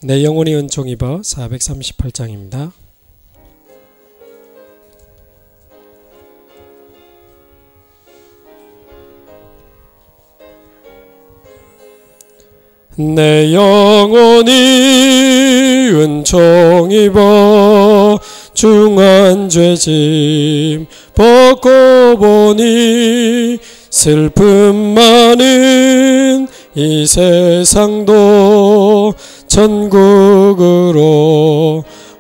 내 영혼이 은총 입어 438장입니다. 내 영혼이 은총 입어 중한 죄짐 벗고 보니 슬픔 많은 이 세상도 천국으로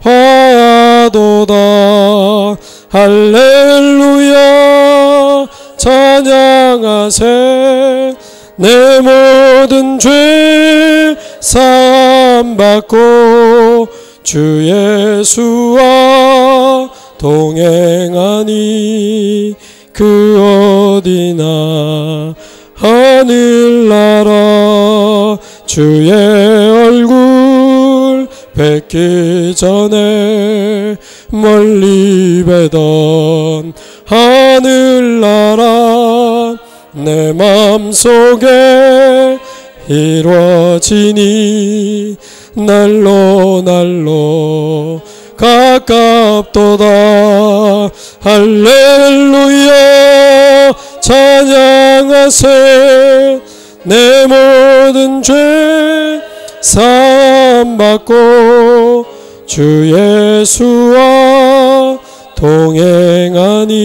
화도다. 할렐루야 찬양하세. 내 모든 죄 사함받고 주 예수와 동행하니 그 어디나 하늘나라 주의 얼굴 뵙기 전에 멀리 뵈던 하늘나라 내 맘속에 이루어지니 날로 날로 가깝도다. 할렐루야 찬양하세. 내 모든 죄 사함받고 주 예수와 동행하니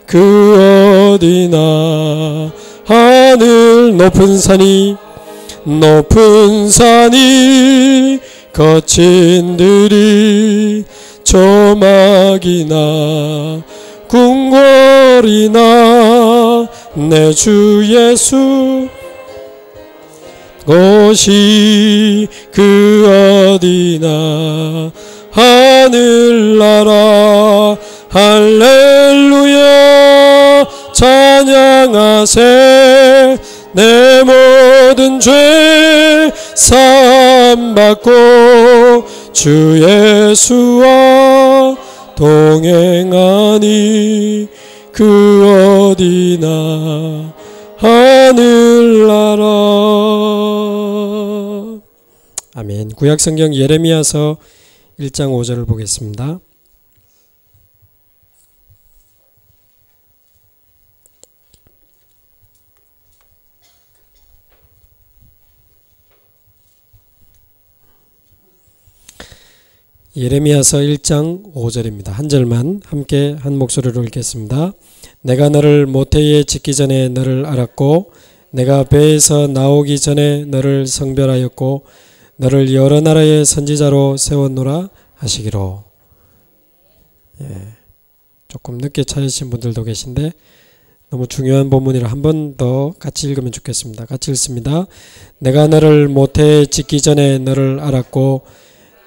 그 어디나 하늘 높은 산이 거친 들이 조막이나 궁궐이나 내 주 예수 곳이 그 어디나 하늘나라. 할렐루야 찬양하세. 내 모든 죄 사함받고 주 예수와 동행하니 그 어디나 하늘나라. 아멘. 구약성경 예레미야서 1장 5절을 보겠습니다. 예레미야서 1장 5절입니다. 한 절만 함께 한 목소리로 읽겠습니다. 내가 너를 모태에 짓기 전에 너를 알았고 내가 배에서 나오기 전에 너를 성별하였고 너를 여러 나라의 선지자로 세웠노라 하시기로. 조금 늦게 찾으신 분들도 계신데 너무 중요한 본문이라 한 번 더 같이 읽으면 좋겠습니다. 같이 읽습니다. 내가 너를 모태에 짓기 전에 너를 알았고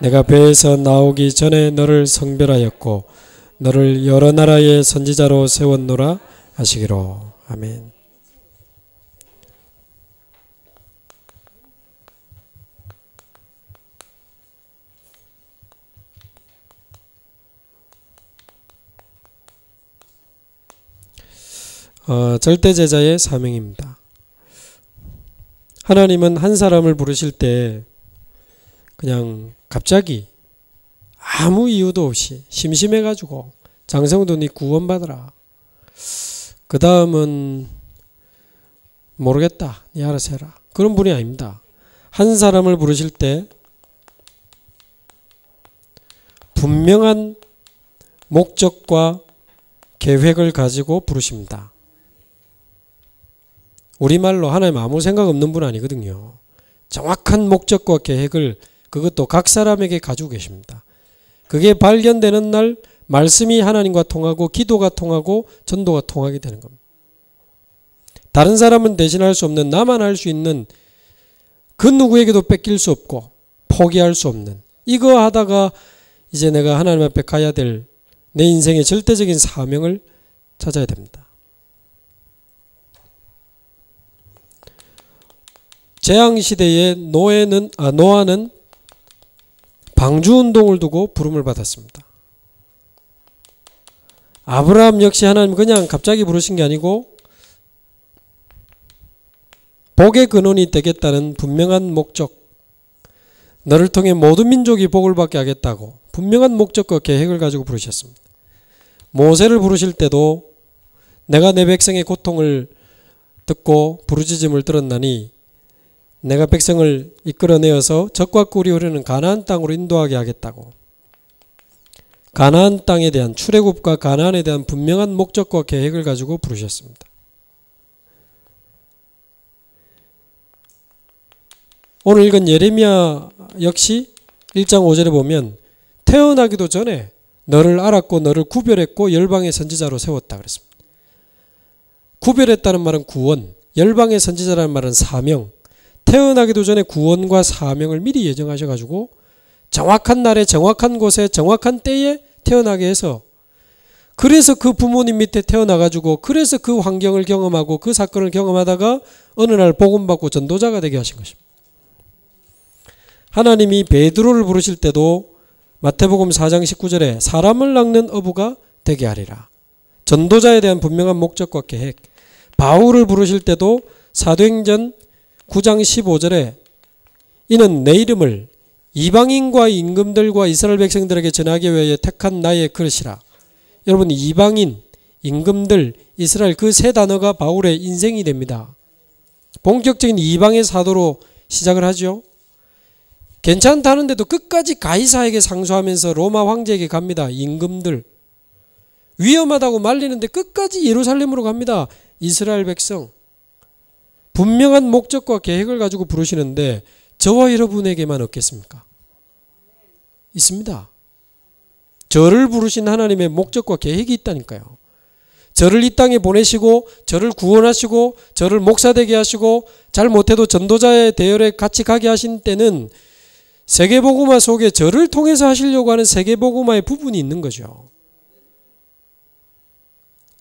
내가 배에서 나오기 전에 너를 성별하였고 너를 여러 나라의 선지자로 세웠노라 하시기로. 아멘. 절대제자의 사명입니다. 하나님은 한 사람을 부르실 때 그냥 갑자기 아무 이유도 없이 심심해가지고 장성도 네 구원받아라. 그 다음은 모르겠다. 네 알아서 해라. 그런 분이 아닙니다. 한 사람을 부르실 때 분명한 목적과 계획을 가지고 부르십니다. 우리말로 하나님 아무 생각 없는 분 아니거든요. 정확한 목적과 계획을 그것도 각 사람에게 가지고 계십니다. 그게 발견되는 날 말씀이 하나님과 통하고 기도가 통하고 전도가 통하게 되는 겁니다. 다른 사람은 대신할 수 없는 나만 할 수 있는 그 누구에게도 뺏길 수 없고 포기할 수 없는 이거 하다가 이제 내가 하나님 앞에 가야 될 내 인생의 절대적인 사명을 찾아야 됩니다. 재앙시대에 노아는 방주운동을 두고 부름을 받았습니다. 아브라함 역시 하나님 그냥 갑자기 부르신 게 아니고 복의 근원이 되겠다는 분명한 목적, 너를 통해 모든 민족이 복을 받게 하겠다고 분명한 목적과 계획을 가지고 부르셨습니다. 모세를 부르실 때도 내가 내 백성의 고통을 듣고 부르짖음을 들었나니 내가 백성을 이끌어내어서 적과 꿀이 흐르는 가나안 땅으로 인도하게 하겠다고, 가나안 땅에 대한 출애굽과 가나안에 대한 분명한 목적과 계획을 가지고 부르셨습니다. 오늘 읽은 예레미야 역시 1장 5절에 보면 태어나기도 전에 너를 알았고 너를 구별했고 열방의 선지자로 세웠다 그랬습니다. 구별했다는 말은 구원, 열방의 선지자라는 말은 사명, 태어나기도 전에 구원과 사명을 미리 예정하셔가지고 정확한 날에 정확한 곳에 정확한 때에 태어나게 해서, 그래서 그 부모님 밑에 태어나가지고 그래서 그 환경을 경험하고 그 사건을 경험하다가 어느 날 복음받고 전도자가 되게 하신 것입니다. 하나님이 베드로를 부르실 때도 마태복음 4장 19절에 사람을 낚는 어부가 되게 하리라, 전도자에 대한 분명한 목적과 계획. 바울을 부르실 때도 사도행전 9장 15절에 이는 내 이름을 이방인과 임금들과 이스라엘 백성들에게 전하기 위해 택한 나의 그릇이라. 여러분, 이방인, 임금들, 이스라엘, 그 세 단어가 바울의 인생이 됩니다. 본격적인 이방의 사도로 시작을 하죠. 괜찮다는데도 끝까지 가이사에게 상소하면서 로마 황제에게 갑니다. 임금들 위험하다고 말리는데 끝까지 예루살렘으로 갑니다. 이스라엘 백성, 분명한 목적과 계획을 가지고 부르시는데 저와 여러분에게만 없겠습니까? 있습니다. 저를 부르신 하나님의 목적과 계획이 있다니까요. 저를 이 땅에 보내시고 저를 구원하시고 저를 목사 되게 하시고 잘못해도 전도자의 대열에 같이 가게 하신 때는 세계복음화 속에 저를 통해서 하시려고 하는 세계복음화의 부분이 있는 거죠.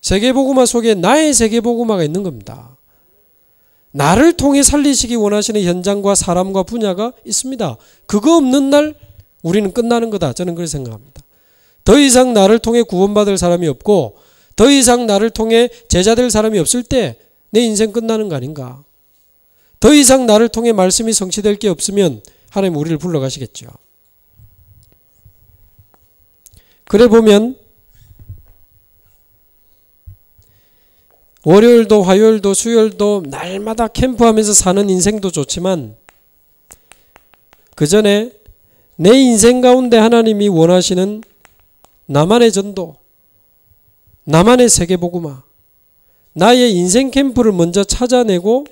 세계복음화 속에 나의 세계복음화가 있는 겁니다. 나를 통해 살리시기 원하시는 현장과 사람과 분야가 있습니다. 그거 없는 날 우리는 끝나는 거다. 저는 그렇게 생각합니다. 더 이상 나를 통해 구원받을 사람이 없고 더 이상 나를 통해 제자 될 사람이 없을 때 내 인생 끝나는 거 아닌가. 더 이상 나를 통해 말씀이 성취될 게 없으면 하나님 우리를 불러가시겠죠. 그래 보면 월요일도 화요일도 수요일도 날마다 캠프하면서 사는 인생도 좋지만 그 전에 내 인생 가운데 하나님이 원하시는 나만의 전도, 나만의 세계복음화, 나의 인생 캠프를 먼저 찾아내고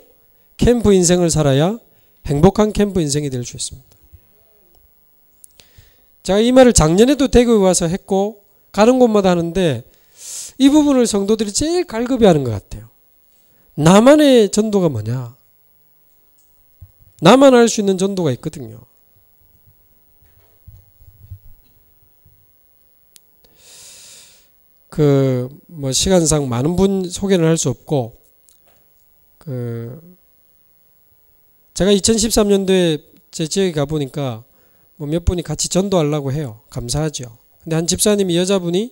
캠프 인생을 살아야 행복한 캠프 인생이 될 수 있습니다. 제가 이 말을 작년에도 대구에 와서 했고 가는 곳마다 하는데 이 부분을 성도들이 제일 갈급해하는 것 같아요. 나만의 전도가 뭐냐? 나만 할 수 있는 전도가 있거든요. 뭐 시간상 많은 분 소개는 할 수 없고 제가 2013년도에 제 지역에 가보니까 뭐 몇 분이 같이 전도하려고 해요. 감사하죠. 근데 한 집사님이 여자분이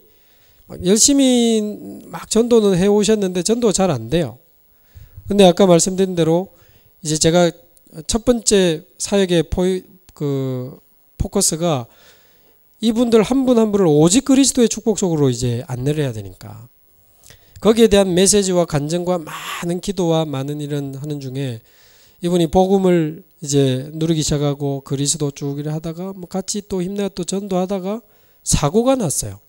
열심히 막 전도는 해 오셨는데 전도가 잘 안 돼요. 근데 아까 말씀드린 대로 이제 제가 첫 번째 사역의 포커스가 이분들 한 분 한 분을 오직 그리스도의 축복 속으로 이제 안내를 해야 되니까 거기에 대한 메시지와 간증과 많은 기도와 많은 일을 하는 중에 이분이 복음을 이제 누리기 시작하고 그리스도 쭉 일을 하다가 뭐 같이 또 힘내어 또 전도하다가 사고가 났어요.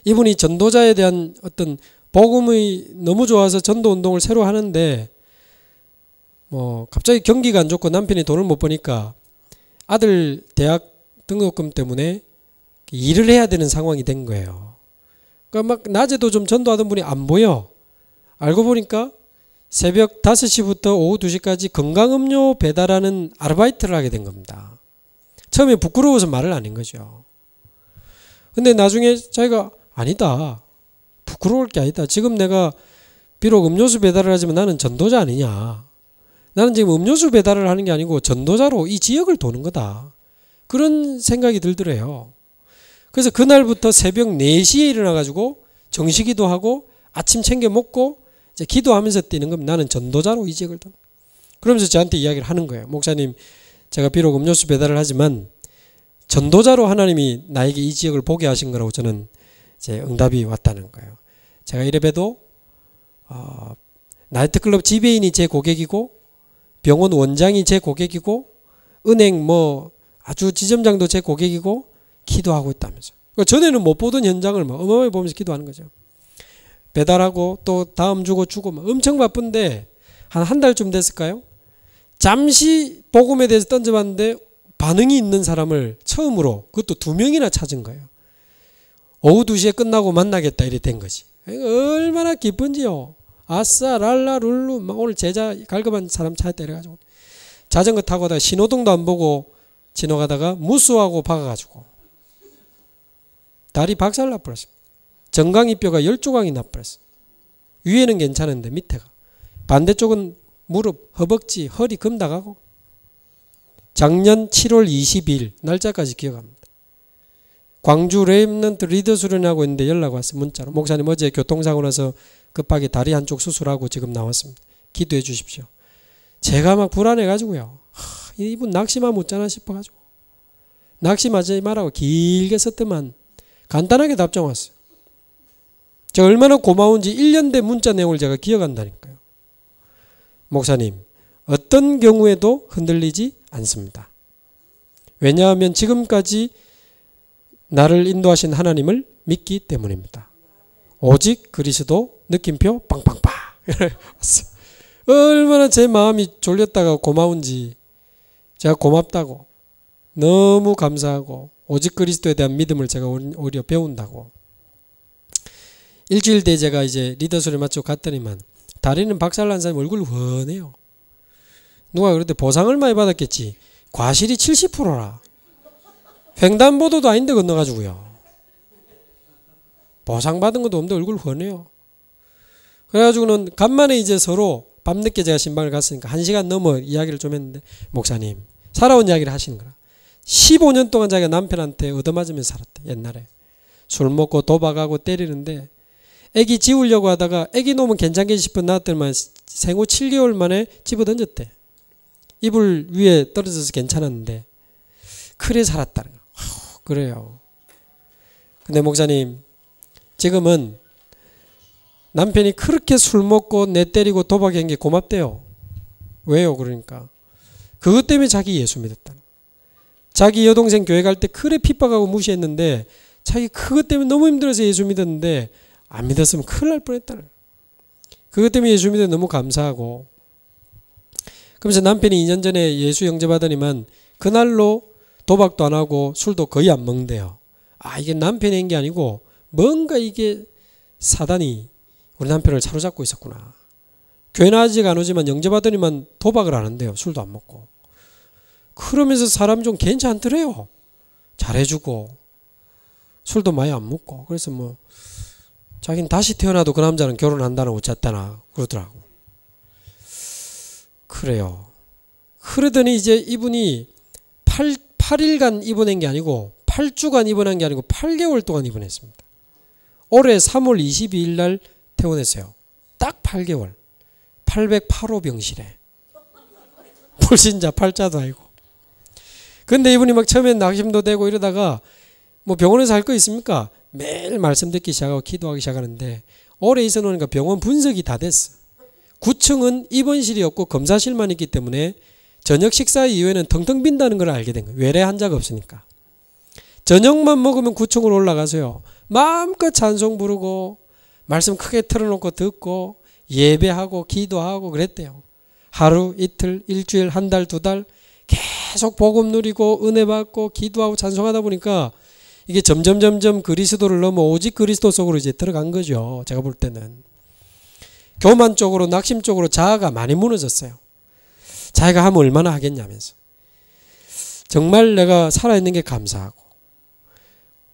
이분이 전도자에 대한 어떤 복음이 너무 좋아서 전도 운동을 새로 하는데 뭐 갑자기 경기가 안 좋고 남편이 돈을 못 버니까 아들 대학 등록금 때문에 일을 해야 되는 상황이 된 거예요. 그러니까 막 낮에도 좀 전도하던 분이 안 보여. 알고 보니까 새벽 5시부터 오후 2시까지 건강음료 배달하는 아르바이트를 하게 된 겁니다. 처음에 부끄러워서 말을 안 한 거죠. 근데 나중에 자기가 아니다. 부끄러울 게 아니다. 지금 내가 비록 음료수 배달을 하지만 나는 전도자 아니냐. 나는 지금 음료수 배달을 하는 게 아니고 전도자로 이 지역을 도는 거다. 그런 생각이 들더래요. 그래서 그날부터 새벽 4시에 일어나가지고 정시기도 하고 아침 챙겨 먹고 이제 기도하면서 뛰는 겁니다. 나는 전도자로 이 지역을 도는. 그러면서 저한테 이야기를 하는 거예요. 목사님, 제가 비록 음료수 배달을 하지만 전도자로 하나님이 나에게 이 지역을 보게 하신 거라고 저는 이제 응답이 왔다는 거예요. 제가 이래봬도 나이트클럽 지배인이 제 고객이고 병원 원장이 제 고객이고 은행 뭐 아주 지점장도 제 고객이고 기도하고 있다면서요. 그러니까 전에는 못 보던 현장을 막 어마어마하게 보면서 기도하는 거죠. 배달하고 또 다음 주고 주고 막 엄청 바쁜데 한 달쯤 됐을까요? 잠시 복음에 대해서 던져봤는데 반응이 있는 사람을 처음으로 그것도 2명이나 찾은 거예요. 오후 2시에 끝나고 만나겠다 이래 된 거지. 얼마나 기쁜지요. 아싸 랄라 룰루 막 오늘 제자 갈급한 사람 찾았다 이래가지고 자전거 타고 가다가 신호등도 안 보고 지나가다가 무수하고 박아가지고 다리 박살 나버렸습니다. 정강이뼈가 10조각이 나버렸어. 위에는 괜찮은데 밑에가. 반대쪽은 무릎, 허벅지, 허리 금다가고. 작년 7월 22일 날짜까지 기억합니다. 광주 렘넌트 리더 수련하고 있는데 연락 왔어요. 문자로. 목사님 어제 교통사고 나서 급하게 다리 한쪽 수술하고 지금 나왔습니다. 기도해 주십시오. 제가 막 불안해가지고요. 이분 낙심하면 웃잖아 싶어가지고. 낙심하지 말라고 길게 썼더만 간단하게 답장 왔어요. 제가 얼마나 고마운지 1년 된 문자 내용을 제가 기억한다니까요. 목사님, 어떤 경우에도 흔들리지 않습니다. 왜냐하면 지금까지 나를 인도하신 하나님을 믿기 때문입니다. 오직 그리스도 느낌표 빵빵빵. 얼마나 제 마음이 졸렸다가 고마운지 제가 고맙다고 너무 감사하고 오직 그리스도에 대한 믿음을 제가 오히려 배운다고. 일주일 뒤에 제가 이제 리더 수련 마치고 갔더니만 다리는 박살난 사람 얼굴 훤해요. 누가 그럴 때 보상을 많이 받았겠지. 과실이 70%라. 횡단보도도 아닌데 건너가지고요. 보상받은 것도 없는데 얼굴 훤해요. 그래가지고는 간만에 이제 서로 밤늦게 제가 신방을 갔으니까 1시간 넘어 이야기를 좀 했는데 목사님 살아온 이야기를 하시는 거라. 15년 동안 자기가 남편한테 얻어맞으면서 살았대. 옛날에 술 먹고 도박하고 때리는데 애기 지우려고 하다가 애기 놈은 괜찮겠지 싶어 놨더니만 생후 7개월 만에 집어던졌대. 이불 위에 떨어져서 괜찮았는데 그래 살았다는 거야. 그래요. 근데 목사님 지금은 남편이 그렇게 술 먹고 내 때리고 도박한 게 고맙대요. 왜요? 그러니까 그것 때문에 자기 예수 믿었다. 자기 여동생 교회 갈 때 그래 핍박하고 무시했는데 자기 그것 때문에 너무 힘들어서 예수 믿었는데 안 믿었으면 큰일 날 뻔했다는 거예요. 그것 때문에 예수 믿어 너무 감사하고. 그러면서 남편이 2년 전에 예수 영접하더니만 그날로 도박도 안 하고 술도 거의 안 먹는데요. 아, 이게 남편이 한 게 아니고 뭔가 이게 사단이 우리 남편을 사로잡고 있었구나. 교회는 아직 안 오지만 영접하더니만 도박을 안 한대요. 술도 안 먹고. 그러면서 사람이 좀 괜찮더래요. 잘해주고 술도 많이 안 먹고. 그래서 뭐 자기는 다시 태어나도 그 남자는 결혼한다나 어쨌다나 그러더라고. 그래요. 그러더니 이제 이분이 8일간 입원한 게 아니고 8주간 입원한 게 아니고 8개월 동안 입원했습니다. 올해 3월 22일 날 퇴원했어요. 딱 8개월. 808호 병실에. 불신자 팔자도 아니고. 근데 이분이 막 처음엔 낙심도 되고 이러다가 뭐 병원에서 할 거 있습니까? 매일 말씀 듣기 시작하고 기도하기 시작하는데 오래 있어 놓으니까 병원 분석이 다 됐어. 9층은 입원실이 없고 검사실만 있기 때문에 저녁 식사 이후에는 텅텅 빈다는 걸 알게 된 거예요. 외래 환자가 없으니까. 저녁만 먹으면 9층으로 올라가서요. 마음껏 찬송 부르고 말씀 크게 틀어놓고 듣고 예배하고 기도하고 그랬대요. 하루, 이틀, 일주일, 한 달, 2달 계속 복음 누리고 은혜 받고 기도하고 찬송하다 보니까 이게 점점 그리스도를 넘어 오직 그리스도 속으로 이제 들어간 거죠. 제가 볼 때는. 교만 쪽으로 낙심 쪽으로 자아가 많이 무너졌어요. 자기가 하면 얼마나 하겠냐면서. 정말 내가 살아있는 게 감사하고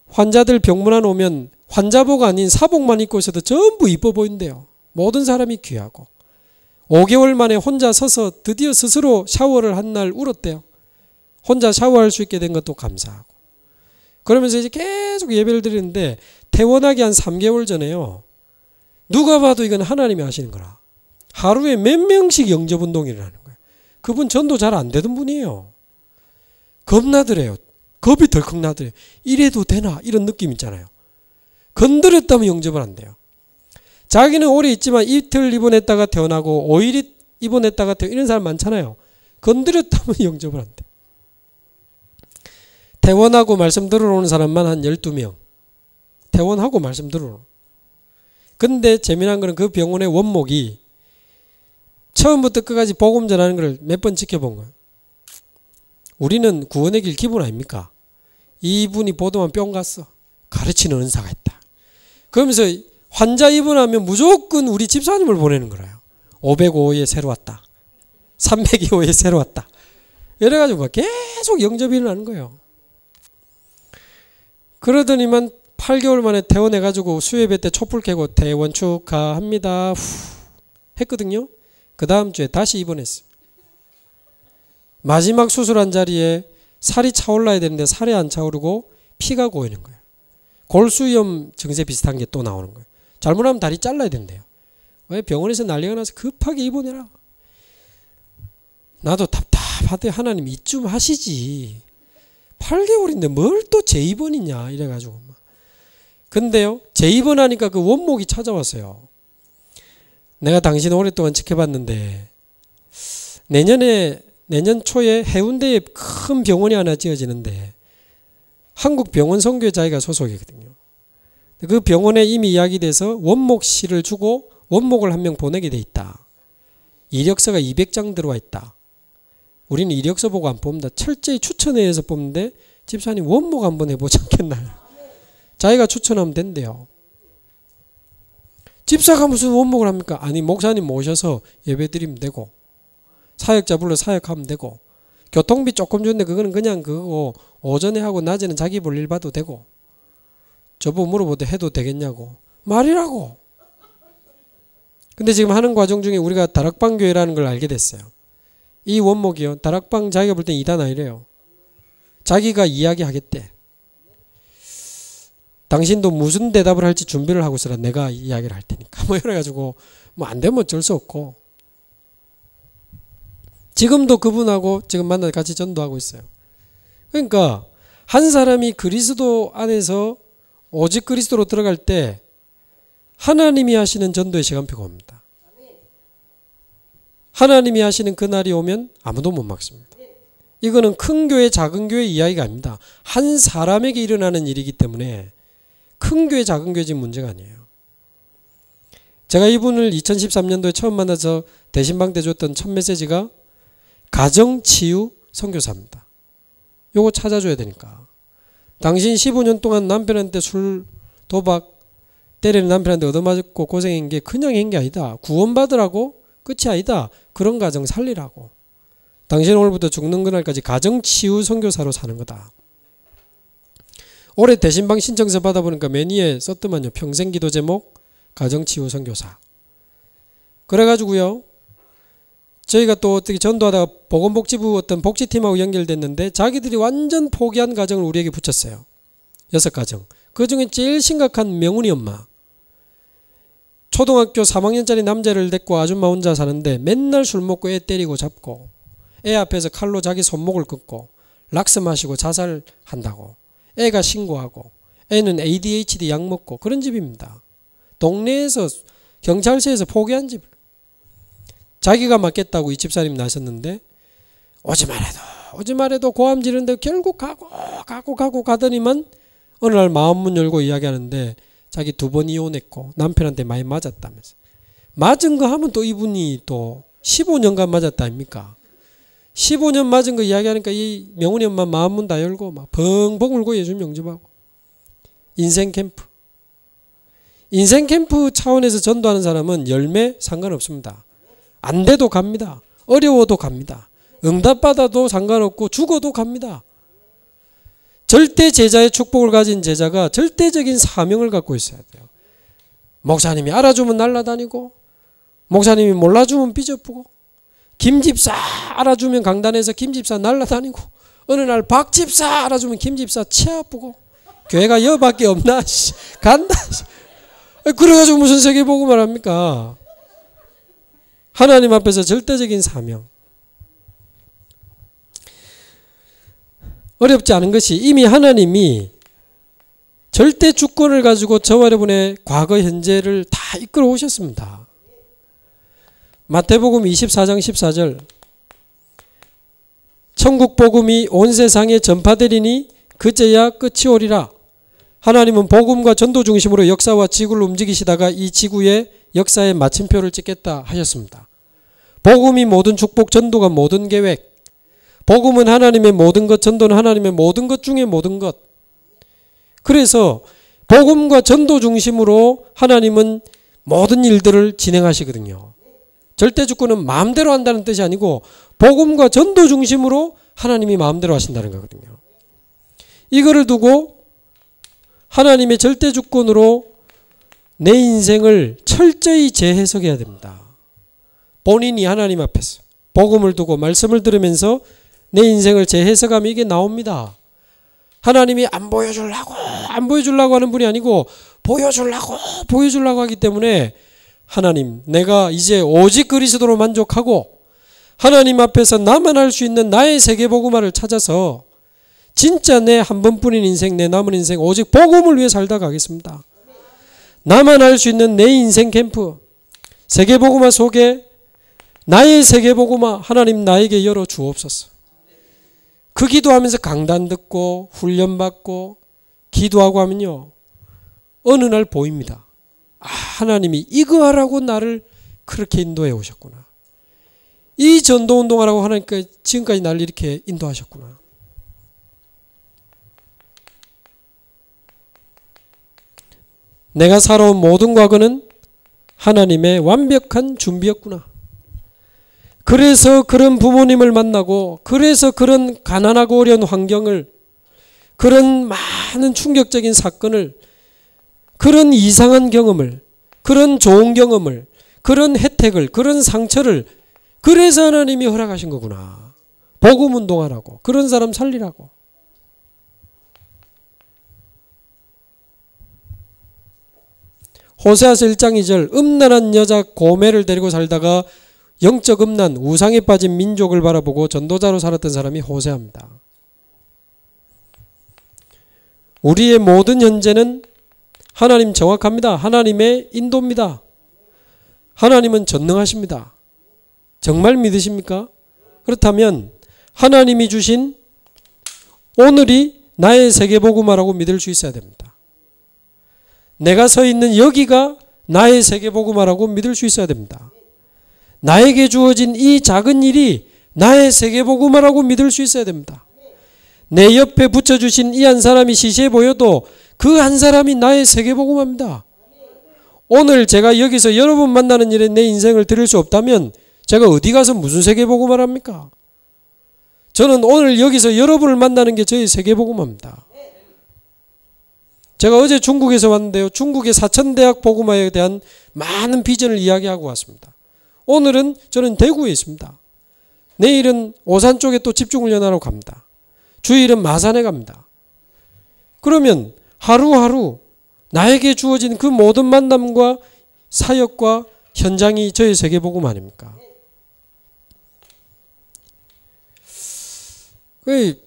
환자들 병문안 오면 환자복 아닌 사복만 입고 있어도 전부 이뻐 보인대요. 모든 사람이 귀하고 5개월 만에 혼자 서서 드디어 스스로 샤워를 한 날 울었대요. 혼자 샤워할 수 있게 된 것도 감사하고. 그러면서 이제 계속 예배를 드리는데 퇴원하기 한 3개월 전에요. 누가 봐도 이건 하나님이 하시는 거라. 하루에 몇 명씩 영접운동을 하는 거예요. 그분 전도 잘 안 되던 분이에요. 겁나더래요. 겁이 덜컥 나더래요. 이래도 되나? 이런 느낌 있잖아요. 건드렸다면 영접을 한대요. 자기는 오래 있지만 이틀 입원했다가 퇴원하고 5일 입원했다가 퇴원, 이런 사람 많잖아요. 건드렸다면 영접을 한대. 퇴원하고 말씀 들어오는 사람만 한 12명. 퇴원하고 말씀 들어오는. 근데 재미난 거는 그 병원의 원목이 처음부터 끝까지 복음 전하는 걸 몇 번 지켜본 거예요. 우리는 구원의 길 기본 아닙니까? 이분이 보도만 뿅 갔어. 가르치는 은사가 있다. 그러면서 환자 입원하면 무조건 우리 집사님을 보내는 거예요. 505에 새로 왔다. 302호에 새로 왔다. 이래가지고 막 계속 영접이 일어나는 거예요. 그러더니만 8개월 만에 퇴원해가지고 수협회 때 촛불 켜고 퇴원 축하합니다. 했거든요. 그 다음 주에 다시 입원했어요. 마지막 수술한 자리에 살이 차올라야 되는데 살이 안 차오르고 피가 고이는 거예요. 골수염 증세 비슷한 게 또 나오는 거예요. 잘못하면 다리 잘라야 된대요. 왜? 병원에서 난리가 나서 급하게 입원해라. 나도 답답하대. 하나님 이쯤 하시지. 8개월인데 뭘 또 재입원이냐 이래가지고. 근데요, 재입원하니까 그 원목이 찾아왔어요. 내가 당신 오랫동안 지켜봤는데 내년 초에 해운대에 큰 병원이 하나 지어지는데 한국병원선교회 자기가 소속이거든요. 그 병원에 이미 이야기돼서 원목 씨를 주고 원목을 한 명 보내게 돼 있다. 이력서가 200장 들어와 있다. 우리는 이력서 보고 안 뽑는다. 철저히 추천에 의해서 뽑는데 집사님 원목 한번 해보지 않겠나요? 자기가 추천하면 된대요. 집사가 무슨 원목을 합니까? 아니 목사님 모셔서 예배 드리면 되고 사역자 불러 사역하면 되고 교통비 조금 주는데 그거는 그냥 그거고 오전에 하고 낮에는 자기 볼일 봐도 되고 저보고 물어보되 해도 되겠냐고 말이라고. 근데 지금 하는 과정 중에 우리가 다락방 교회라는 걸 알게 됐어요. 이 원목이요. 다락방 자기가 볼 땐 이단 아니래요. 자기가 이야기하겠대. 당신도 무슨 대답을 할지 준비를 하고 있어라. 내가 이야기를 할 테니까. 뭐 이래가지고 뭐 안 되면 어쩔 수 없고. 지금도 그분하고 지금 만나 같이 전도하고 있어요. 그러니까 한 사람이 그리스도 안에서 오직 그리스도로 들어갈 때 하나님이 하시는 전도의 시간표가 옵니다. 하나님이 하시는 그날이 오면 아무도 못 막습니다. 이거는 큰 교회 작은 교회 이야기가 아닙니다. 한 사람에게 일어나는 일이기 때문에 큰 교회 작은 교회 지금 문제가 아니에요. 제가 이분을 2013년도에 처음 만나서 대신방 때 줬던 첫 메시지가 가정치유 선교사입니다. 요거 찾아줘야 되니까. 당신 15년 동안 남편한테 술, 도박, 때리는 남편한테 얻어맞고 고생한 게 그냥 한 게 아니다. 구원받으라고 끝이 아니다. 그런 가정 살리라고. 당신 오늘부터 죽는 그날까지 가정치유 선교사로 사는 거다. 올해 대신방 신청서 받아보니까 맨 위에 썼더만요. 평생기도 제목 가정치유 선교사. 그래가지고요. 저희가 또 어떻게 전도하다가 보건복지부 어떤 복지팀하고 연결됐는데 자기들이 완전 포기한 가정을 우리에게 붙였어요. 6가정. 그 중에 제일 심각한 명훈이 엄마. 초등학교 3학년짜리 남자를 데리고 아줌마 혼자 사는데 맨날 술 먹고 애 때리고 잡고 애 앞에서 칼로 자기 손목을 긋고 락스 마시고 자살한다고. 애가 신고하고 애는 ADHD 약 먹고 그런 집입니다. 동네에서 경찰서에서 포기한 집. 자기가 맡겠다고 이 집사님 나섰는데 오지만 해도 고함 지르는데 결국 가고 가더니만 어느 날 마음 문 열고 이야기하는데 자기 2번 이혼했고 남편한테 많이 맞았다면서. 맞은 거 하면 또 이분이 또 15년간 맞았다 아닙니까? 15년 맞은 거 이야기하니까 이 명훈이 엄마 마음 문 다 열고 막 벙벙 울고 예수님 영접하고. 인생 캠프. 인생 캠프 차원에서 전도하는 사람은 열매 상관없습니다. 안 돼도 갑니다. 어려워도 갑니다. 응답받아도 상관없고 죽어도 갑니다. 절대 제자의 축복을 가진 제자가 절대적인 사명을 갖고 있어야 돼요. 목사님이 알아주면 날아다니고 목사님이 몰라주면 삐져쁘고 김집사 알아주면 강단에서 김집사 날아다니고 어느 날 박집사 알아주면 김집사 치 아프고 교회가 여밖에 없나 간다. 그래가지고 무슨 세계복음을 합니까? 하나님 앞에서 절대적인 사명. 어렵지 않은 것이 이미 하나님이 절대 주권을 가지고 저와 여러분의 과거 현재를 다 이끌어 오셨습니다. 마태복음 24장 14절 천국 복음이 온 세상에 전파되리니 그제야 끝이 오리라. 하나님은 복음과 전도 중심으로 역사와 지구를 움직이시다가 이 지구의 역사의 마침표를 찍겠다 하셨습니다. 복음이 모든 축복, 전도가 모든 계획. 복음은 하나님의 모든 것, 전도는 하나님의 모든 것 중에 모든 것. 그래서 복음과 전도 중심으로 하나님은 모든 일들을 진행하시거든요. 절대 주권은 마음대로 한다는 뜻이 아니고 복음과 전도 중심으로 하나님이 마음대로 하신다는 거거든요. 이거를 두고 하나님의 절대 주권으로 내 인생을 철저히 재해석해야 됩니다. 본인이 하나님 앞에서 복음을 두고 말씀을 들으면서 내 인생을 재해석하면 이게 나옵니다. 하나님이 안 보여주려고 하는 분이 아니고 보여주려고 하기 때문에 하나님, 내가 이제 오직 그리스도로 만족하고 하나님 앞에서 나만 할 수 있는 나의 세계복음화를 찾아서 진짜 내 한 번뿐인 인생, 내 남은 인생 오직 복음을 위해 살다 가겠습니다. 나만 할 수 있는 내 인생 캠프, 세계복음화 속에 나의 세계복음화 하나님 나에게 열어 주옵소서. 그 기도하면서 강단 듣고 훈련받고 기도하고 하면요, 어느 날 보입니다. 아, 하나님이 이거 하라고 나를 그렇게 인도해 오셨구나. 이 전도운동하라고 하나님께 지금까지 나를 이렇게 인도하셨구나. 내가 살아온 모든 과거는 하나님의 완벽한 준비였구나. 그래서 그런 부모님을 만나고, 그래서 그런 가난하고 어려운 환경을, 그런 많은 충격적인 사건을, 그런 이상한 경험을, 그런 좋은 경험을, 그런 혜택을, 그런 상처를 그래서 하나님이 허락하신 거구나. 복음 운동하라고, 그런 사람 살리라고. 호세아서 1장 2절 음란한 여자 고멜을 데리고 살다가 영적 음란, 우상에 빠진 민족을 바라보고 전도자로 살았던 사람이 호세아입니다. 우리의 모든 현재는 하나님 정확합니다. 하나님의 인도입니다. 하나님은 전능하십니다. 정말 믿으십니까? 그렇다면 하나님이 주신 오늘이 나의 세계복음화라고 믿을 수 있어야 됩니다. 내가 서 있는 여기가 나의 세계복음화라고 믿을 수 있어야 됩니다. 나에게 주어진 이 작은 일이 나의 세계복음화라고 믿을 수 있어야 됩니다. 내 옆에 붙여주신 이 한 사람이 시시해 보여도 그 한 사람이 나의 세계복음화입니다. 오늘 제가 여기서 여러분 만나는 일에 내 인생을 드릴 수 없다면 제가 어디 가서 무슨 세계복음화를 합니까? 저는 오늘 여기서 여러분을 만나는 게 저의 세계복음화입니다. 제가 어제 중국에서 왔는데요. 중국의 사천대학 복음화에 대한 많은 비전을 이야기하고 왔습니다. 오늘은 저는 대구에 있습니다. 내일은 오산 쪽에 또 집중훈련하러 갑니다. 주일은 마산에 갑니다. 그러면 하루하루 나에게 주어진 그 모든 만남과 사역과 현장이 저의 세계복음 아닙니까?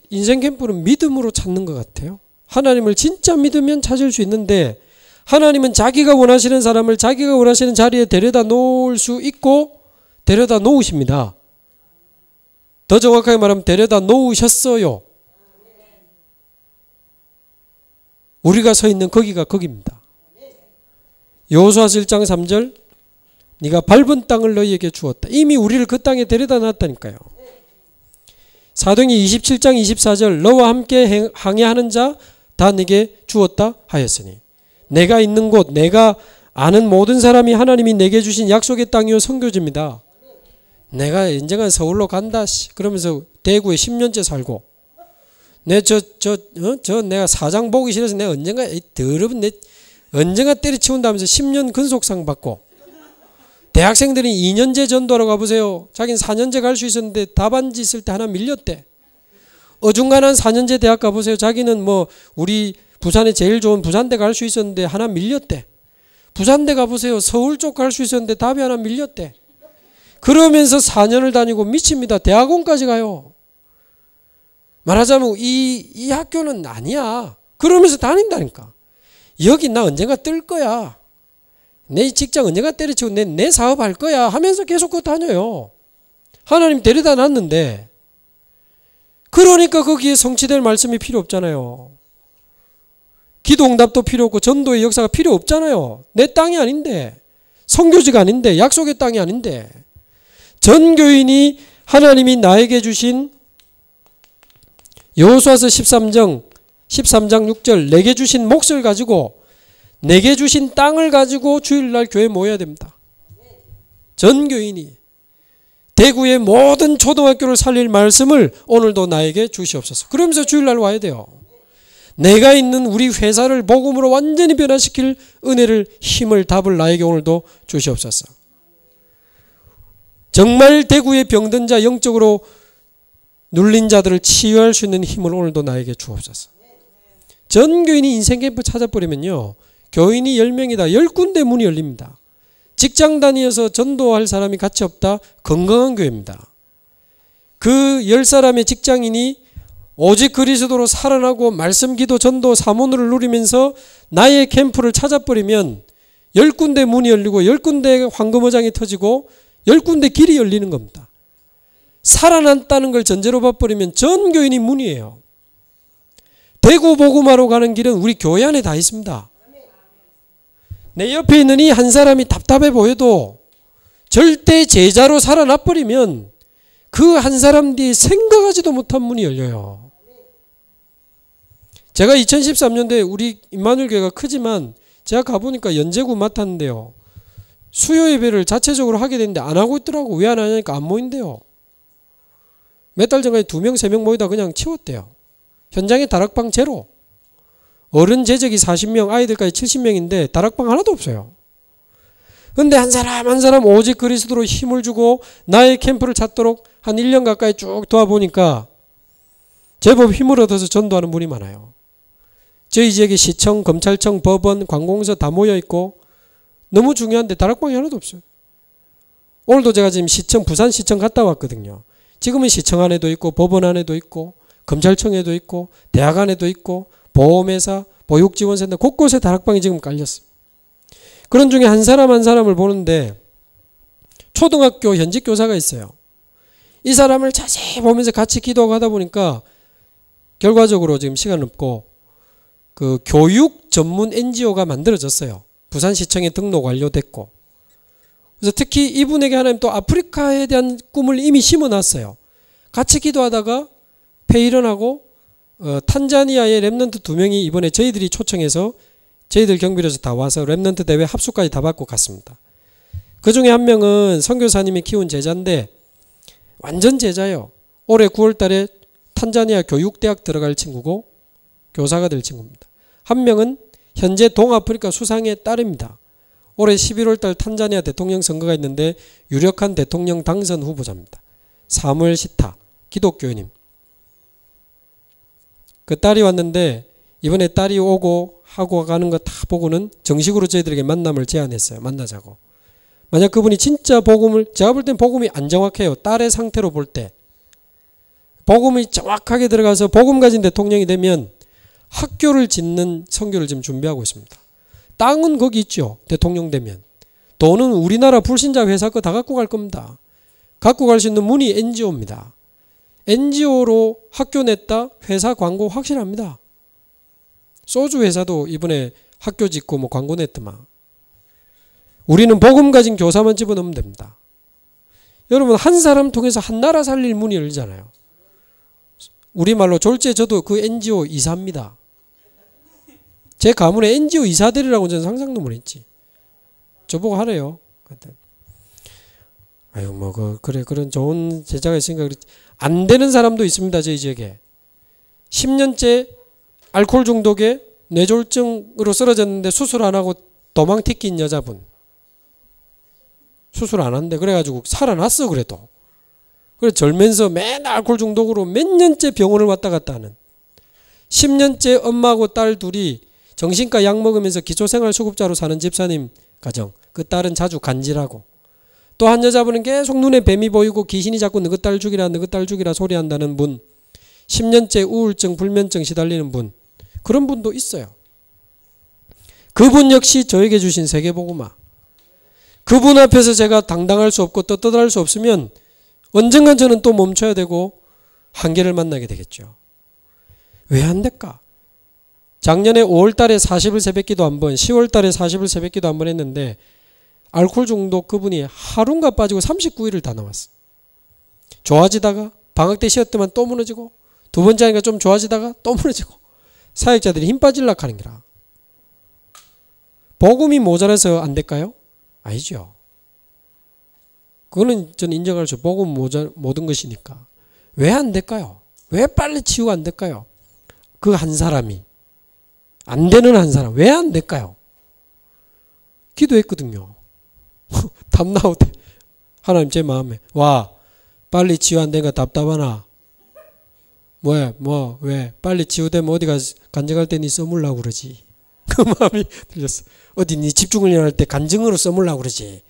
인생 캠프는 믿음으로 찾는 것 같아요. 하나님을 진짜 믿으면 찾을 수 있는데 하나님은 자기가 원하시는 사람을 자기가 원하시는 자리에 데려다 놓을 수 있고 데려다 놓으십니다. 더 정확하게 말하면 데려다 놓으셨어요. 우리가 서 있는 거기가 거기입니다. 여호수아서 1장 3절 네가 밟은 땅을 너희에게 주었다. 이미 우리를 그 땅에 데려다 놨다니까요. 사도행전 27장 24절 너와 함께 항해하는 자 다 네게 주었다 하였으니 내가 있는 곳 내가 아는 모든 사람이 하나님이 내게 주신 약속의 땅이요 선교지입니다. 내가 언젠가 서울로 간다 그러면서 대구에 10년째 살고 내가 사장 보기 싫어서 내가 언젠가 더러운 내 언젠가 때려치운다면서 10년 근속상 받고 대학생들이 2년제 전도하러 가보세요. 자기는 4년제 갈 수 있었는데 답안지 쓸 때 하나 밀렸대. 어중간한 4년제 대학 가보세요. 자기는 뭐 우리 부산에 제일 좋은 부산대 갈 수 있었는데 하나 밀렸대. 부산대 가보세요. 서울 쪽 갈 수 있었는데 답이 하나 밀렸대. 그러면서 4년을 다니고 미칩니다. 대학원까지 가요. 말하자면 이 학교는 아니야. 그러면서 다닌다니까. 여기 나 언젠가 뜰 거야. 내 직장 언젠가 때려치고 내 사업 할 거야 하면서 계속 그거 다녀요. 하나님 데려다 놨는데, 그러니까 거기에 성취될 말씀이 필요 없잖아요. 기도 응답도 필요 없고 전도의 역사가 필요 없잖아요. 내 땅이 아닌데, 선교지가 아닌데, 약속의 땅이 아닌데. 전 교인이 하나님이 나에게 주신 여호수아서 13장 6절 내게 주신 몫을 가지고, 내게 주신 땅을 가지고 주일날 교회에 모여야 됩니다. 전 교인이 대구의 모든 초등학교를 살릴 말씀을 오늘도 나에게 주시옵소서. 그러면서 주일날 와야 돼요. 내가 있는 우리 회사를 복음으로 완전히 변화시킬 은혜를, 힘을, 답을 나에게 오늘도 주시옵소서. 정말 대구의 병든 자, 영적으로 눌린 자들을 치유할 수 있는 힘을 오늘도 나에게 주옵소서. 전 교인이 인생 캠프 찾아버리면요, 교인이 10명이다. 10군데 문이 열립니다. 직장 다니어서 전도할 사람이 같이 없다. 건강한 교회입니다. 그 10사람의 직장인이 오직 그리스도로 살아나고 말씀, 기도, 전도, 사모를 누리면서 나의 캠프를 찾아버리면 10군데 문이 열리고 10군데 황금어장이 터지고 10군데 길이 열리는 겁니다. 살아났다는 걸 전제로 봐버리면 전 교인이 문이에요. 대구 복음화로 가는 길은 우리 교회 안에 다 있습니다. 내 옆에 있는 이 한 사람이 답답해 보여도 절대 제자로 살아나버리면 그 한 사람 뒤에 생각하지도 못한 문이 열려요. 제가 2013년도에 우리 임마누엘 교회가 크지만 제가 가보니까 연제구 맡았는데요, 수요 예배를 자체적으로 하게 됐는데 안 하고 있더라고. 왜 안 하냐니까 안 모인대요. 몇 달 전까지 2명 3명 모이다 그냥 치웠대요. 현장에 다락방 제로. 어른 재적이 40명, 아이들까지 70명인데 다락방 하나도 없어요. 그런데 한 사람 오직 그리스도로 힘을 주고 나의 캠프를 찾도록 한 1년 가까이 쭉 도와보니까 제법 힘을 얻어서 전도하는 분이 많아요. 저희 지역에 시청, 검찰청, 법원, 관공서 다 모여있고 너무 중요한데 다락방이 하나도 없어요. 오늘도 제가 지금 시청, 부산시청 갔다 왔거든요. 지금은 시청 안에도 있고 법원 안에도 있고 검찰청에도 있고 대학 안에도 있고 보험회사, 보육지원센터 곳곳에 다락방이 지금 깔렸어요. 그런 중에 한 사람 한 사람을 보는데 초등학교 현직 교사가 있어요. 이 사람을 자세히 보면서 같이 기도하고 하다 보니까 결과적으로 지금 시간 없고 그 교육 전문 NGO가 만들어졌어요. 부산시청에 등록 완료됐고. 그래서 특히 이분에게 하나님 또 아프리카에 대한 꿈을 이미 심어놨어요. 같이 기도하다가 폐일원하고 탄자니아의 랩넌트 2명이 이번에 저희들이 초청해서 저희들 경비로서 다 와서 랩넌트 대회 합수까지 다 받고 갔습니다. 그 중에 한 명은 선교사님이 키운 제자인데 완전 제자예요. 올해 9월 달에 탄자니아 교육대학 들어갈 친구고 교사가 될 친구입니다. 한 명은 현재 동아프리카 수상의 딸입니다. 올해 11월 달 탄자니아 대통령 선거가 있는데 유력한 대통령 당선 후보자입니다. 사무엘 시타 기독교인님. 그 딸이 왔는데 이번에 딸이 오고 하고 가는 거 다 보고는 정식으로 저희들에게 만남을 제안했어요. 만나자고. 만약 그분이 진짜 복음을, 제가 볼 땐 복음이 안 정확해요. 딸의 상태로 볼 때. 복음이 정확하게 들어가서 복음 가진 대통령이 되면 학교를 짓는 선교를 지금 준비하고 있습니다. 땅은 거기 있죠. 대통령 되면. 돈은 우리나라 불신자 회사 거 다 갖고 갈 겁니다. 갖고 갈 수 있는 문이 NGO입니다. NGO로 학교 냈다? 회사 광고 확실합니다. 소주 회사도 이번에 학교 짓고 뭐 광고 냈더만. 우리는 복음 가진 교사만 집어넣으면 됩니다. 여러분 한 사람 통해서 한 나라 살릴 문이 열리잖아요. 우리말로 졸제 저도 그 NGO 이사입니다. 제 가문에 NGO 이사들이라고 저는 상상도 못했지. 저보고 하래요. 아유 뭐 그래 그런 좋은 제자가 있으니까 그렇지. 안 되는 사람도 있습니다. 저희 지역에 10년째 알코올 중독에 뇌졸중으로 쓰러졌는데 수술 안 하고 도망 튀긴 여자분. 수술 안 한대. 그래가지고 살아났어. 그래도 그래 절면서 맨날 알코올 중독으로 몇 년째 병원을 왔다 갔다 하는 10년째 엄마하고 딸 둘이 정신과 약 먹으면서 기초생활수급자로 사는 집사님 가정. 그 딸은 자주 간질하고 또 한 여자분은 계속 눈에 뱀이 보이고 귀신이 자꾸 너희 딸 죽이라 너희 딸 죽이라 소리한다는 분. 10년째 우울증, 불면증 시달리는 분, 그런 분도 있어요. 그분 역시 저에게 주신 세계복음화. 그분 앞에서 제가 당당할 수 없고 떳떳할 수 없으면 언젠간 저는 또 멈춰야 되고 한계를 만나게 되겠죠. 왜 안 될까? 작년에 5월달에 40일 새벽기도 한 번, 10월달에 40일 새벽기도 한 번 했는데 알코올 중독 그분이 하루인가 빠지고 39일을 다 나왔어. 좋아지다가 방학 때 쉬었더만 또 무너지고, 두 번째 하니까 좀 좋아지다가 또 무너지고, 사역자들이 힘 빠질락 하는 게라. 복음이 모자라서 안 될까요? 아니죠. 그거는 저는 인정할 수 없고 복음 모든 것이니까. 왜 안 될까요? 왜 빨리 치유가 안 될까요? 그 한 사람이, 안 되는 한 사람, 왜 안 될까요? 기도했거든요. 답 나오대. 하나님 제 마음에, 와 빨리 치유 안 되니까 답답하나? 왜 빨리 치유되면 어디 가서 간증할 때 니 써물라고 그러지. 그 마음이 들렸어. 어디 니 집중을 할 때 간증으로 써물라고 그러지.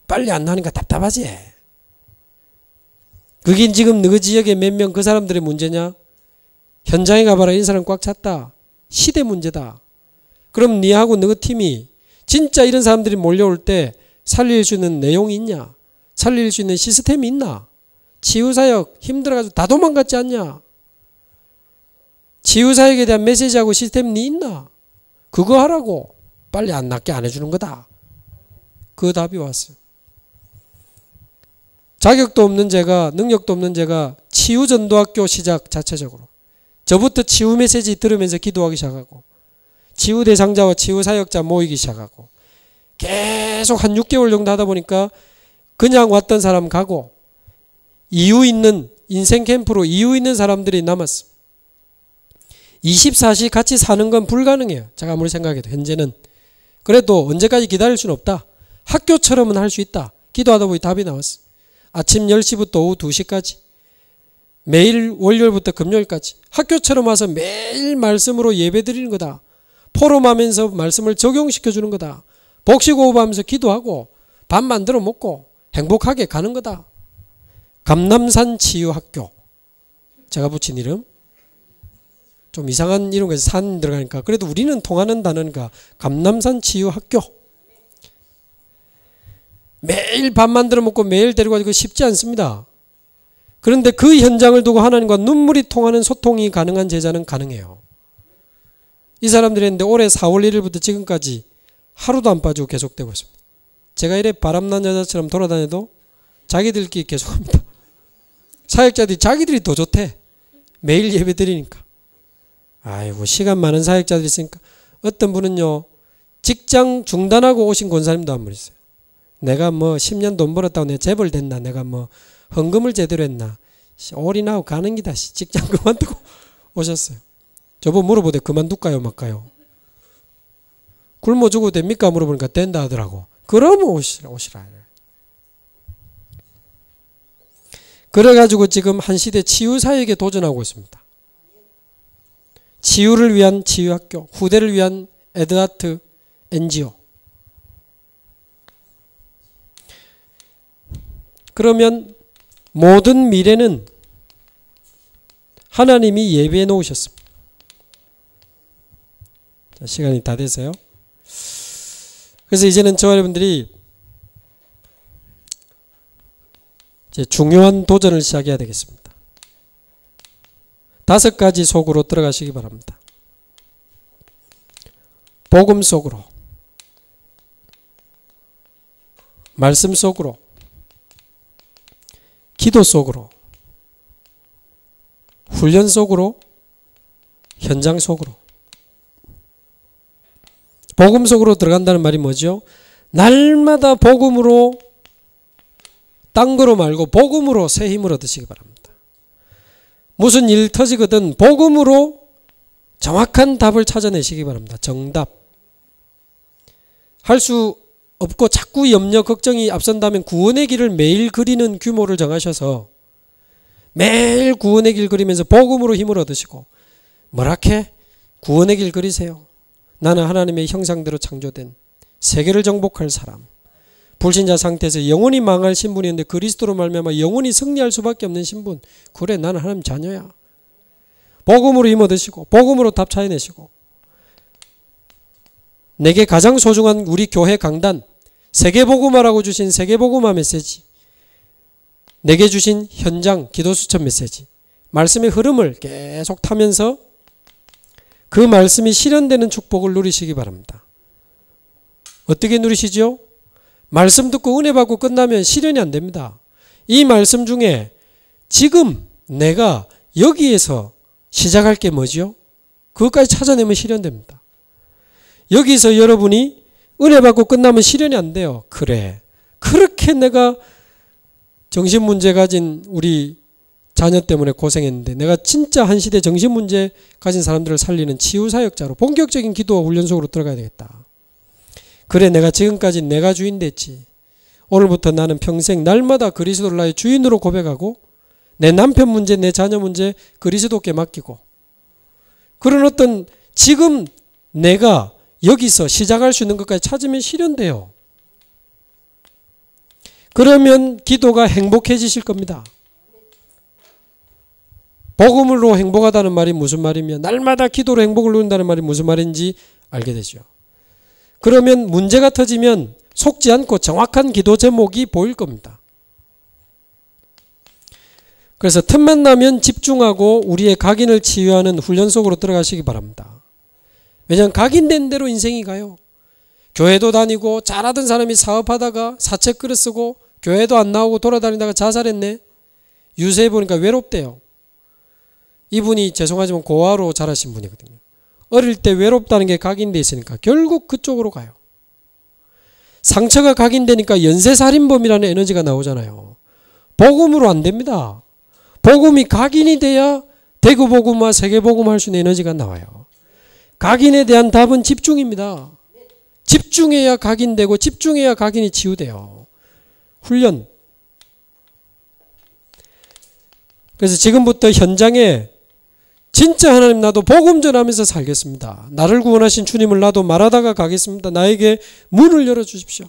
빨리 안 나오니까 답답하지. 그게 지금 너 지역에 몇 명 그 사람들의 문제냐? 현장에 가봐라. 이 사람 꽉 찼다. 시대 문제다. 그럼 니하고 너 팀이 진짜 이런 사람들이 몰려올 때 살릴 수 있는 내용이 있냐? 살릴 수 있는 시스템이 있나? 치유사역 힘들어가지고 다 도망갔지 않냐? 치유사역에 대한 메시지하고 시스템이 있나? 그거 하라고. 빨리 안 낫게 안 해주는 거다. 그 답이 왔어요. 자격도 없는 제가, 능력도 없는 제가 치유전도학교 시작 자체적으로 저부터 치유 메시지 들으면서 기도하기 시작하고, 치유 대상자와 치유 사역자 모이기 시작하고, 계속 한 6개월 정도 하다 보니까 그냥 왔던 사람 가고 이유 있는 인생 캠프로 이유 있는 사람들이 남았어. 24시 같이 사는 건 불가능해요. 제가 아무리 생각해도 현재는. 그래도 언제까지 기다릴 수는 없다. 학교처럼은 할 수 있다. 기도하다 보니 답이 나왔어. 아침 10시부터 오후 2시까지 매일 월요일부터 금요일까지 학교처럼 와서 매일 말씀으로 예배 드리는 거다. 포럼하면서 말씀을 적용시켜 주는 거다. 복식호흡하면서 기도하고 밥 만들어 먹고 행복하게 가는 거다. 감남산 치유학교. 제가 붙인 이름. 좀 이상한 이름까지 산 들어가니까 그래도 우리는 통하는 단어니까 감남산 치유학교. 매일 밥 만들어 먹고 매일 데리고 가고 쉽지 않습니다. 그런데 그 현장을 두고 하나님과 눈물이 통하는 소통이 가능한 제자는 가능해요. 이 사람들이 했는데 올해 4월 1일부터 지금까지 하루도 안 빠지고 계속되고 있습니다. 제가 이래 바람난 여자처럼 돌아다녀도 자기들끼리 계속합니다. 사역자들이 자기들이 더 좋대. 매일 예배 드리니까. 아이고 시간 많은 사역자들이 있으니까. 어떤 분은요 직장 중단하고 오신 권사님도 한 분 있어요. 내가 뭐 10년 돈 벌었다고 내가 재벌 됐나, 내가 뭐 헌금을 제대로 했나, 올인하고 가는 기다. 직장 그만두고 오셨어요. 저보고 물어보대. 그만둘까요 말까요? 굶어 죽어도 됩니까 물어보니까 된다 하더라고. 그러면 오시라. 그래가지고 지금 한 시대 치유사역에 도전하고 있습니다. 치유를 위한 치유학교, 후대를 위한 에드하트 NGO. 그러면 모든 미래는 하나님이 예비해 놓으셨습니다. 자, 시간이 다 돼서요. 그래서 이제는 저와 여러분들이 이제 중요한 도전을 시작해야 되겠습니다. 5가지 속으로 들어가시기 바랍니다. 복음 속으로, 말씀 속으로, 기도 속으로, 훈련 속으로, 현장 속으로. 복음 속으로 들어간다는 말이 뭐죠? 날마다 복음으로, 딴 거로 말고 복음으로 새 힘을 얻으시기 바랍니다. 무슨 일 터지거든 복음으로 정확한 답을 찾아내시기 바랍니다. 정답. 할 수 없고 자꾸 염려 걱정이 앞선다면 구원의 길을 매일 그리는 규모를 정하셔서 매일 구원의 길 그리면서 복음으로 힘을 얻으시고, 뭐라케? 구원의 길 그리세요. 나는 하나님의 형상대로 창조된 세계를 정복할 사람, 불신자 상태에서 영원히 망할 신분이었는데 그리스도로 말미암아 영원히 승리할 수밖에 없는 신분. 그래 나는 하나님 자녀야. 복음으로 힘 얻으시고 복음으로 답 찾아내시고 내게 가장 소중한 우리 교회 강단 세계복음화라고 주신 세계복음화 메시지 내게 주신 현장 기도수첩 메시지 말씀의 흐름을 계속 타면서 그 말씀이 실현되는 축복을 누리시기 바랍니다. 어떻게 누리시죠? 말씀 듣고 은혜 받고 끝나면 실현이 안 됩니다. 이 말씀 중에 지금 내가 여기에서 시작할 게 뭐죠? 그것까지 찾아내면 실현됩니다. 여기서 여러분이 은혜 받고 끝나면 실현이 안 돼요. 그래. 그렇게 내가 정신문제 가진 우리 자녀 때문에 고생했는데 내가 진짜 한 시대 정신문제 가진 사람들을 살리는 치유사역자로 본격적인 기도와 훈련 속으로 들어가야 되겠다. 그래 내가 지금까지 내가 주인 됐지. 오늘부터 나는 평생 날마다 그리스도를 나의 주인으로 고백하고 내 남편 문제 내 자녀 문제 그리스도께 맡기고 그런 어떤 지금 내가 여기서 시작할 수 있는 것까지 찾으면 실현돼요. 그러면 기도가 행복해지실 겁니다. 복음으로 행복하다는 말이 무슨 말이며 날마다 기도로 행복을 누린다는 말이 무슨 말인지 알게 되죠. 그러면 문제가 터지면 속지 않고 정확한 기도 제목이 보일 겁니다. 그래서 틈만 나면 집중하고 우리의 각인을 치유하는 훈련 속으로 들어가시기 바랍니다. 왜냐하면 각인된 대로 인생이 가요. 교회도 다니고 잘하던 사람이 사업하다가 사채 쓰고 교회도 안 나오고 돌아다니다가 자살했네. 유세해 보니까 외롭대요. 이분이 죄송하지만 고아로 자라신 분이거든요. 어릴 때 외롭다는 게 각인되어 있으니까 결국 그쪽으로 가요. 상처가 각인되니까 연쇄살인범이라는 에너지가 나오잖아요. 복음으로 안 됩니다. 복음이 각인이 돼야 대구복음화 세계복음화 할 수 있는 에너지가 나와요. 각인에 대한 답은 집중입니다. 집중해야 각인되고 집중해야 각인이 치유돼요. 훈련. 그래서 지금부터 현장에 진짜 하나님 나도 복음 전하면서 살겠습니다. 나를 구원하신 주님을 나도 말하다가 가겠습니다. 나에게 문을 열어주십시오.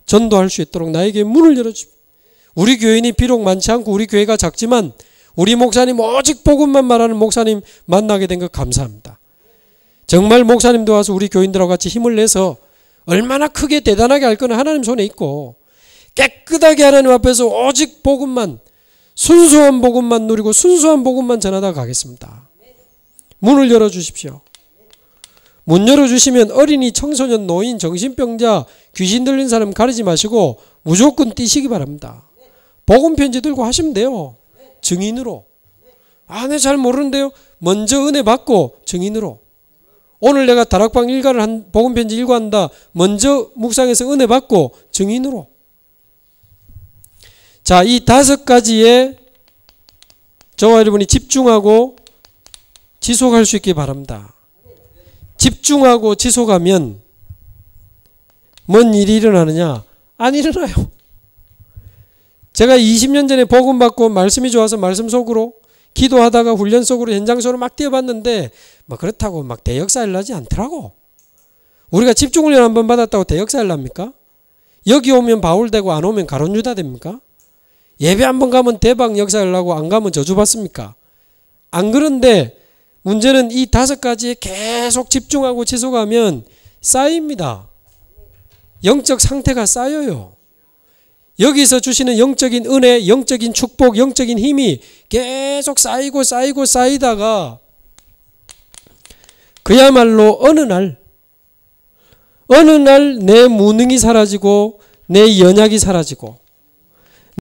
전도할 수 있도록 나에게 문을 열어주십시오. 우리 교인이 비록 많지 않고 우리 교회가 작지만 우리 목사님 오직 복음만 말하는 목사님 만나게 된 것 감사합니다. 정말 목사님도 와서 우리 교인들하고 같이 힘을 내서 얼마나 크게 대단하게 할 거는 하나님 손에 있고 깨끗하게 하나님 앞에서 오직 복음만 순수한 복음만 누리고 순수한 복음만 전하다 가겠습니다. 문을 열어주십시오. 문 열어주시면 어린이, 청소년, 노인, 정신병자, 귀신 들린 사람 가리지 마시고 무조건 뛰시기 바랍니다. 복음 편지 들고 하시면 돼요. 증인으로. 아, 네, 잘 모르는데요. 먼저 은혜 받고 증인으로. 오늘 내가 다락방 일과를 한 복음 편지 일과한다. 먼저 묵상해서 은혜 받고 증인으로. 자, 이 5가지에 저와 여러분이 집중하고 지속할 수 있기 바랍니다. 집중하고 지속하면 뭔 일이 일어나느냐? 안 일어나요. 제가 20년 전에 복음 받고 말씀이 좋아서 말씀 속으로 기도하다가 훈련 속으로 현장 속으로 막 뛰어봤는데 뭐 그렇다고 막 대역사 일나지 않더라고. 우리가 집중훈련 한번 받았다고 대역사 일납니까? 여기 오면 바울 되고 안 오면 가룟 유다 됩니까? 예배 한번 가면 대박 역사 일나고 안 가면 저주 받습니까? 안 그런데 문제는 이 5가지에 계속 집중하고 지속하면 쌓입니다. 영적 상태가 쌓여요. 여기서 주시는 영적인 은혜, 영적인 축복, 영적인 힘이 계속 쌓이고 쌓이고 쌓이다가 그야말로 어느 날 내 무능이 사라지고 내 연약이 사라지고